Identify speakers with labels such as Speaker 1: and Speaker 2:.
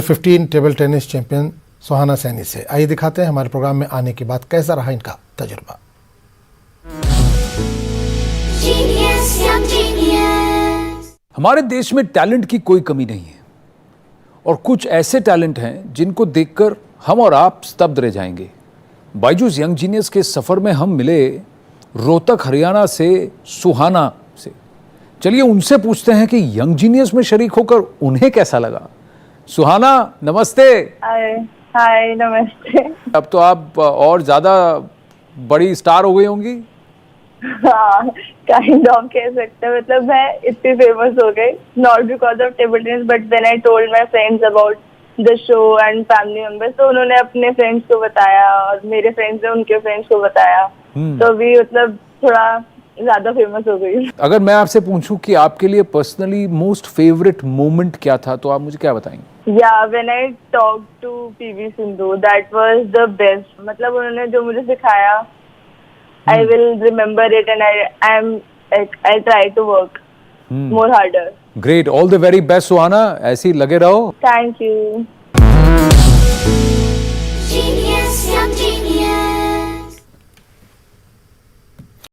Speaker 1: 15 table tennis champion सुहाना सैनी से आइए दिखाते हैं हमारे प्रोग्राम में आने के बाद कैसा रहा इनका तजुर्बा।
Speaker 2: हमारे देश में टैलेंट की कोई कमी नहीं है और कुछ ऐसे टैलेंट हैं जिनको देखकर हम और आप स्तब्ध रह जाएंगे। बायजूस यंग जीनियस के सफर में हम मिले रोहतक हरियाणा से सुहाना से। चलिए उनसे पूछते हैं कि यंग जीनियस में शरीक होकर उन्हें कैसा लगा। सुहाना नमस्ते।
Speaker 3: हाय नमस्ते।
Speaker 2: अब तो आप और ज्यादा बड़ी स्टार हो गई होंगी।
Speaker 3: हाँ काइंड ऑफ कह सकते हैं, मतलब मैं इतनी फेमस हो गई not because of table tennis but when I told my friends about the show and family members, तो उन्होंने अपने फ्रेंड्स को बताया और मेरे फ्रेंड्स ने उनके फ्रेंड्स को बताया, तो अभी मतलब थोड़ा ज्यादा फेमस हो गई।
Speaker 2: अगर मैं आपसे पूछूं कि आपके लिए पर्सनली मोस्ट फेवरेट मोमेंट क्या था तो आप मुझे क्या बताएंगे?
Speaker 3: Yeah, when I talked to PV Sindhu, that was the best. मतलब उन्होंने जो मुझे सिखाया, I will remember it and I'll try to work more harder.
Speaker 2: Great, all the very best सुहाना, ऐसे ही लगे रहो।
Speaker 3: Thank you.